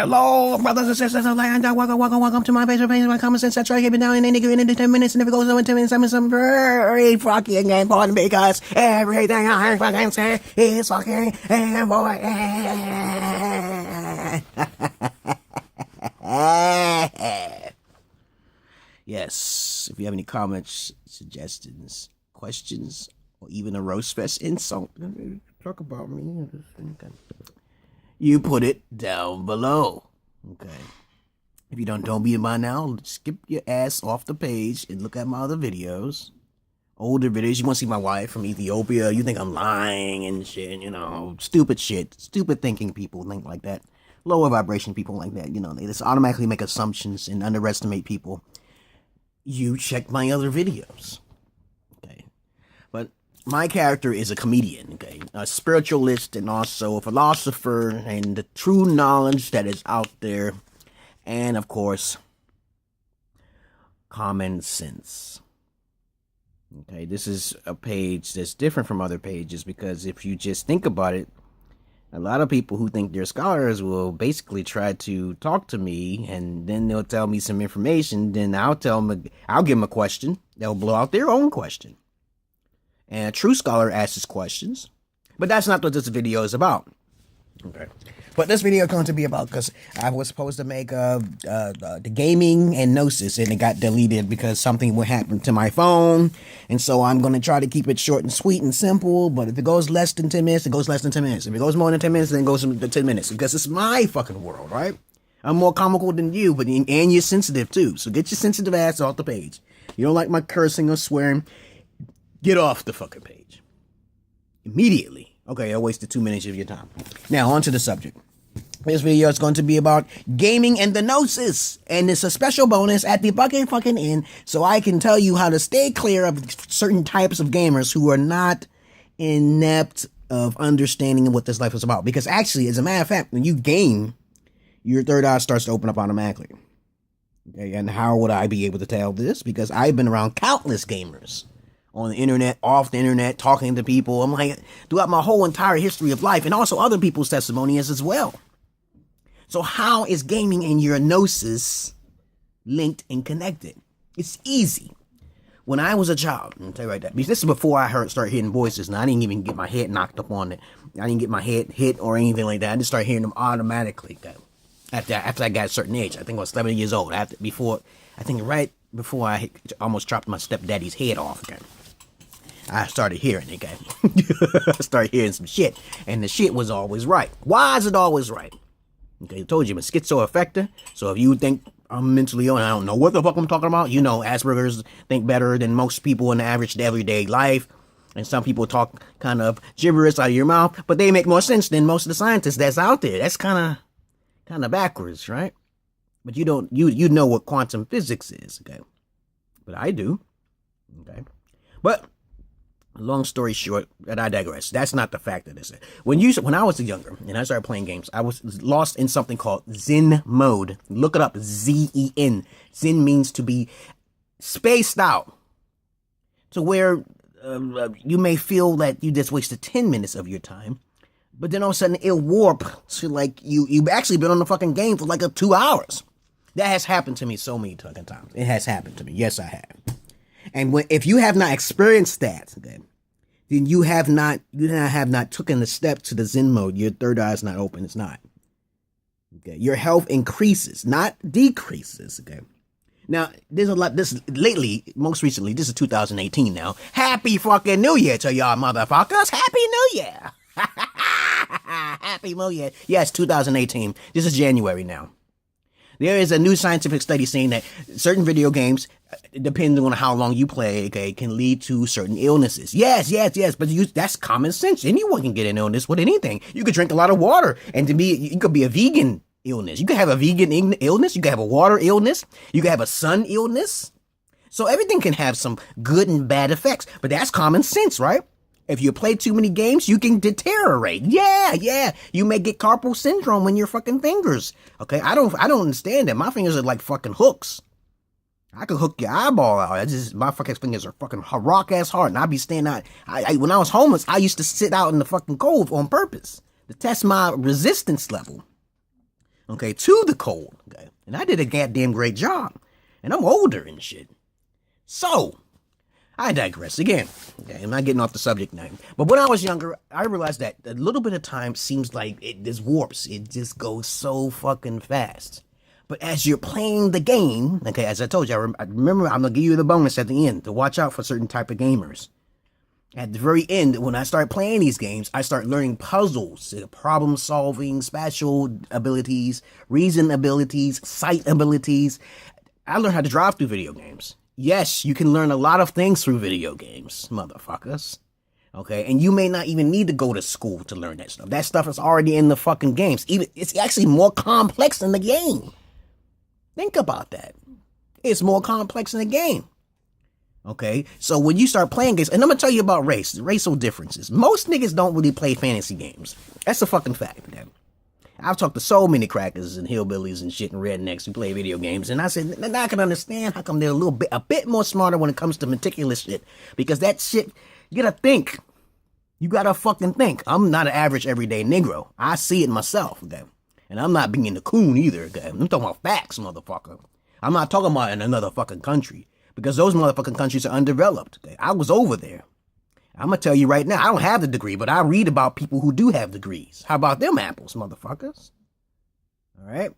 Hello, brothers and sisters of land. Welcome to my Facebook page. My comments and such. I've been down in Indigo in 10 minutes, and if it goes over 10 minutes, I'm some very fucking important because everything I fucking say is fucking important. Yes, if you have any comments, suggestions, questions, or even a roast fest insult, talk about me. You put it down below. Okay. If you don't be by now, skip your ass off the page and look at my other videos. Older videos. You want to see my wife from Ethiopia. You think I'm lying and shit, stupid shit. Stupid thinking people think like that. Lower vibration people like that, they just automatically make assumptions and underestimate people. You check my other videos. Okay. But my character is a comedian, okay, a spiritualist and also a philosopher, and the true knowledge that is out there, and of course, common sense. Okay, this is a page that's different from other pages because if you just think about it, a lot of people who think they're scholars will basically try to talk to me, and then they'll tell me some information, then I'll give them a question, they'll blow out their own question. And a true scholar asks questions. But that's not what this video is about. Okay. But this video is going to be about, because I was supposed to make the gaming and Gnosis, and it got deleted because something would happen to my phone. And so I'm going to try to keep it short and sweet and simple. But if it goes less than 10 minutes, it goes less than 10 minutes. If it goes more than 10 minutes, then it goes to 10 minutes. Because it's my fucking world, right? I'm more comical than you, and you're sensitive too. So get your sensitive ass off the page. You don't like my cursing or swearing? Get off the fucking page. Immediately. Okay, I wasted 2 minutes of your time. Now, on to the subject. This video is going to be about gaming and the Gnosis. And it's a special bonus at the fucking end, so I can tell you how to stay clear of certain types of gamers who are not inept of understanding what this life is about. Because actually, as a matter of fact, when you game, your third eye starts to open up automatically. Okay, and how would I be able to tell this? Because I've been around countless gamers. On the internet, off the internet, talking to people. I'm like, throughout my whole entire history of life, and also other people's testimonies as well. So how is gaming and your Gnosis linked and connected? It's easy. When I was a child, I'll tell you right there, because this is before I started hearing voices, and I didn't even get my head knocked up on it. I didn't get my head hit or anything like that. I just started hearing them automatically. After I got a certain age, I think I was 11 years old. Right before I almost chopped my stepdaddy's head off again. I started hearing it, okay? I started hearing some shit, and the shit was always right. Why is it always right? Okay, I told you I'm a schizoaffector, so if you think I'm mentally ill and I don't know what the fuck I'm talking about, Asperger's think better than most people in the average everyday life, and some people talk kind of gibberish out of your mouth, but they make more sense than most of the scientists that's out there. That's kind of backwards, right? But you know what quantum physics is, okay? But I do, okay? But long story short, and I digress. That's not the fact of this. When I was younger and I started playing games, I was lost in something called Zen mode. Look it up, Z-E-N. Zen means to be spaced out, to where you may feel that you just wasted 10 minutes of your time, but then all of a sudden it'll warp to like you've actually been on the fucking game for like 2 hours. That has happened to me so many fucking times. It has happened to me. Yes, I have. And if you have not experienced that, then you have not taken the step to the Zen mode. Your third eye is not open. It's not. Okay. Your health increases, not decreases. Okay. Now, there's a lot. Most recently, this is 2018 now. Happy fucking New Year to y'all motherfuckers. Happy New Year. Happy New Year. Yes, 2018. This is January now. There is a new scientific study saying that certain video games, depending on how long you play, okay, can lead to certain illnesses. Yes, but that's common sense. Anyone can get an illness with anything. You could drink a lot of water, and you could be a vegan illness. You could have a vegan illness. You could have a water illness. You could have a sun illness. So everything can have some good and bad effects, but that's common sense, right? If you play too many games, you can deteriorate. Yeah. You may get carpal syndrome in your fucking fingers. Okay, I don't understand that. My fingers are like fucking hooks. I could hook your eyeball out. My fucking fingers are fucking rock ass hard, and I'd be standing out. When I was homeless, I used to sit out in the fucking cold on purpose to test my resistance level. okay, to the cold, okay? And I did a goddamn great job. And I'm older and shit. So, I digress again. Okay, I'm not getting off the subject now. But when I was younger, I realized that a little bit of time seems like it just warps. It just goes so fucking fast. But as you're playing the game, okay, as I told you, I remember I'm going to give you the bonus at the end to watch out for certain type of gamers. At the very end, when I start playing these games, I start learning puzzles, problem solving, spatial abilities, reason abilities, sight abilities. I learned how to drive through video games. Yes, you can learn a lot of things through video games, motherfuckers. Okay, and you may not even need to go to school to learn that stuff. That stuff is already in the fucking games. Even it's actually more complex in the game. Think about that. It's more complex in the game. Okay, so when you start playing games, and I'm gonna tell you about racial differences. Most niggas don't really play fantasy games. That's a fucking fact, man. I've talked to so many crackers and hillbillies and shit and rednecks who play video games, and I said, now I can understand how come they're a bit more smarter when it comes to meticulous shit. Because that shit, you gotta think. You gotta fucking think. I'm not an average everyday Negro. I see it myself, okay? And I'm not being a coon either, okay? I'm talking about facts, motherfucker. I'm not talking about in another fucking country. Because those motherfucking countries are undeveloped, okay? I was over there. I'm gonna tell you right now, I don't have the degree, but I read about people who do have degrees. How about them apples, motherfuckers? All right?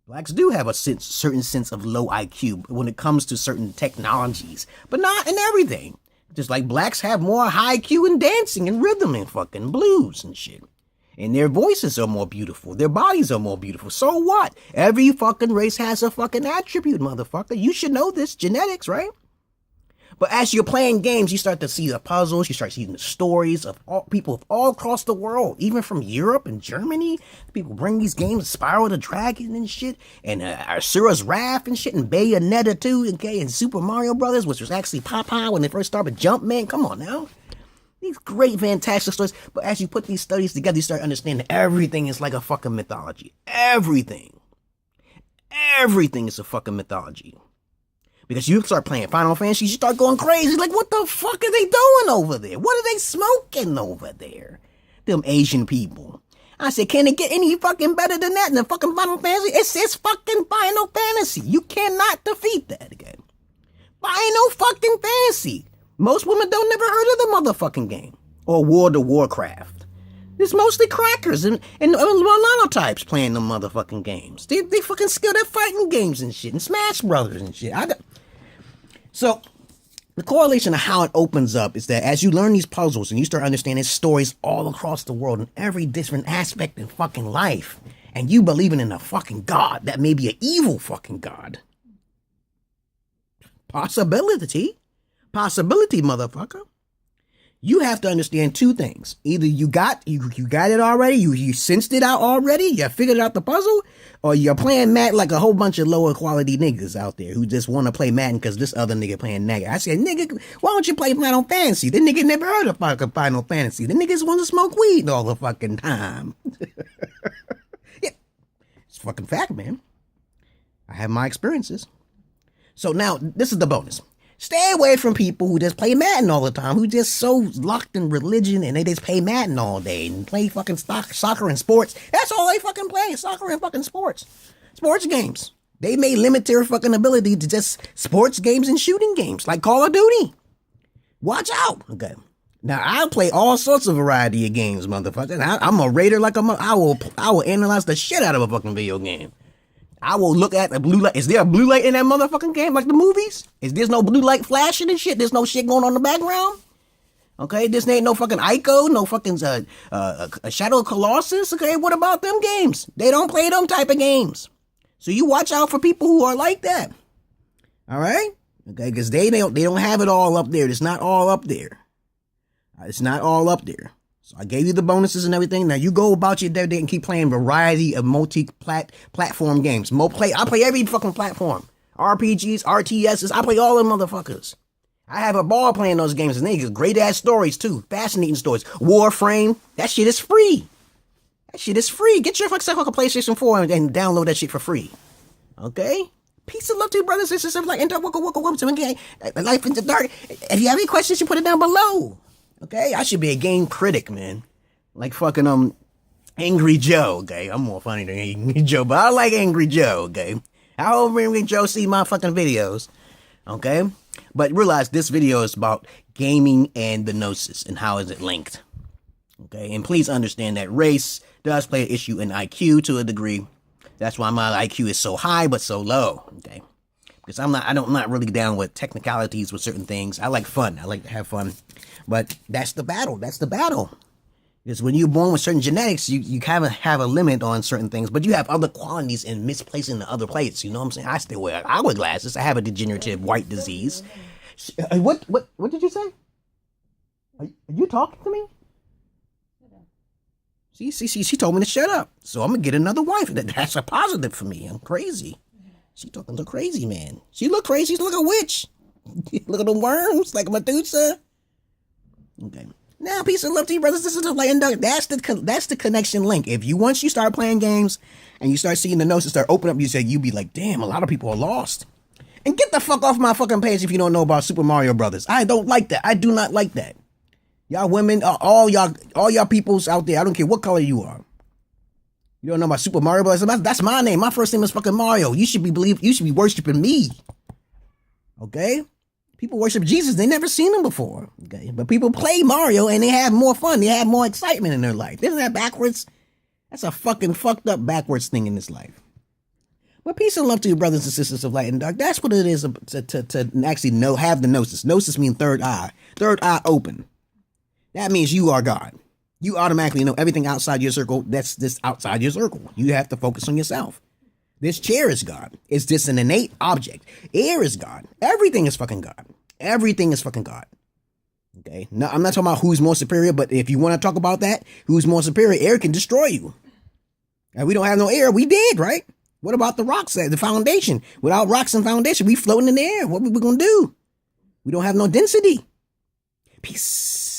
Blacks do have a certain sense of low IQ when it comes to certain technologies, but not in everything. Just like blacks have more high IQ in dancing and rhythm and fucking blues and shit. And their voices are more beautiful. Their bodies are more beautiful. So what? Every fucking race has a fucking attribute, motherfucker. You should know this. Genetics, right? But as you're playing games, you start to see the puzzles, you start seeing the stories of all people all across the world, even from Europe and Germany. People bring these games, Spiral the Dragon and shit, and Asura's Wrath and shit, and Bayonetta 2, okay, and Super Mario Brothers, which was actually Popeye when they first started Jumpman. Come on now. These great, fantastic stories. But as you put these studies together, you start understanding everything is like a fucking mythology. Everything. Everything is a fucking mythology. Because you start playing Final Fantasy, you start going crazy. Like, what the fuck are they doing over there? What are they smoking over there? Them Asian people. I said, can it get any fucking better than that in the fucking Final Fantasy? It's fucking Final Fantasy. You cannot defeat that again. Final fucking Fantasy. Most women don't never heard of the motherfucking game. Or World of Warcraft. It's mostly crackers and monotypes playing them motherfucking games. They fucking skilled at fighting games and shit. And Smash Brothers and shit. So, the correlation of how it opens up is that as you learn these puzzles and you start understanding stories all across the world in every different aspect in fucking life, and you believing in a fucking god that may be an evil fucking god. Possibility, motherfucker. You have to understand two things. Either you got it already, you sensed it out already, you figured out the puzzle, or you're playing Madden like a whole bunch of lower quality niggas out there who just want to play Madden because this other nigga playing Nagga. I said, nigga, why don't you play Final Fantasy? The nigga never heard of fucking Final Fantasy. The niggas want to smoke weed all the fucking time. Yeah, it's a fucking fact, man. I have my experiences. So now, this is the bonus. Stay away from people who just play Madden all the time, who just so locked in religion and they just play Madden all day and play fucking soccer and sports. That's all they fucking play, soccer and fucking sports. Sports games. They may limit their fucking ability to just sports games and shooting games, like Call of Duty. Watch out. Okay. Now, I play all sorts of variety of games, motherfucker. I'm a raider like I will analyze the shit out of a fucking video game. I will look at the blue light. Is there a blue light in that motherfucking game like the movies? Is there no blue light flashing and shit? There's no shit going on in the background? Okay, this ain't no fucking Ico, no fucking a Shadow of Colossus. Okay, what about them games? They don't play them type of games. So you watch out for people who are like that. All right? Okay, because they don't have it all up there. It's not all up there. It's not all up there. So I gave you the bonuses and everything. Now you go about your day and keep playing variety of multi-platform games. I play every fucking platform. RPGs, RTSs, I play all them motherfuckers. I have a ball playing those games and they get great ass stories too. Fascinating stories. Warframe, that shit is free. Get your fucking PlayStation 4 and download that shit for free. Okay? Peace and love to you, brothers and sisters. Like, Life in the Dark. If you have any questions, you put it down below. Okay, I should be a game critic, man. Like fucking Angry Joe, okay? I'm more funny than Angry Joe, but I like Angry Joe, okay? I hope Angry Joe see my fucking videos, okay? But realize this video is about gaming and the Gnosis and how is it linked, okay? And please understand that race does play an issue in IQ to a degree. That's why my IQ is so high but so low, okay? Because I'm not really down with technicalities with certain things. I like fun. I like to have fun. But that's the battle. That's the battle. Because when you're born with certain genetics, you kind of have a limit on certain things, but you have other qualities and misplaced in the other places. You know what I'm saying? I still wear eyeglasses. I have a degenerative white disease. What did you say? Are you talking to me? She told me to shut up. So I'm going to get another wife. That's a positive for me. I'm crazy. She talking to crazy, man. She look crazy. She look like a witch. Look at them worms, like a Medusa. Okay. Now, peace and love to you, brothers. This is the Light and Dark. That's the connection link. If you, once you start playing games and you start seeing the Gnosis start opening up, you be like, damn, a lot of people are lost. And get the fuck off my fucking page if you don't know about Super Mario Brothers. I don't like that. I do not like that. Y'all women, all y'all peoples out there, I don't care what color you are. You don't know about Super Mario Brothers? That's my name. My first name is fucking Mario. You should be worshiping me. Okay? People worship Jesus. They never seen him before. Okay? But people play Mario and they have more fun. They have more excitement in their life. Isn't that backwards? That's a fucking fucked up backwards thing in this life. But peace and love to you, brothers and sisters of Light and Dark. That's what it is to actually have the Gnosis. Gnosis means third eye. Third eye open. That means you are God. You automatically know everything outside your circle. That's this outside your circle. You have to focus on yourself. This chair is God. It's just an innate object. Air is God. Everything is fucking God. Everything is fucking God. Okay? Now, I'm not talking about who's more superior, but if you want to talk about that, who's more superior, air can destroy you. And we don't have no air. We dead, right? What about the rocks, the foundation? Without rocks and foundation, we floating in the air. What we going to do? We don't have no density. Peace.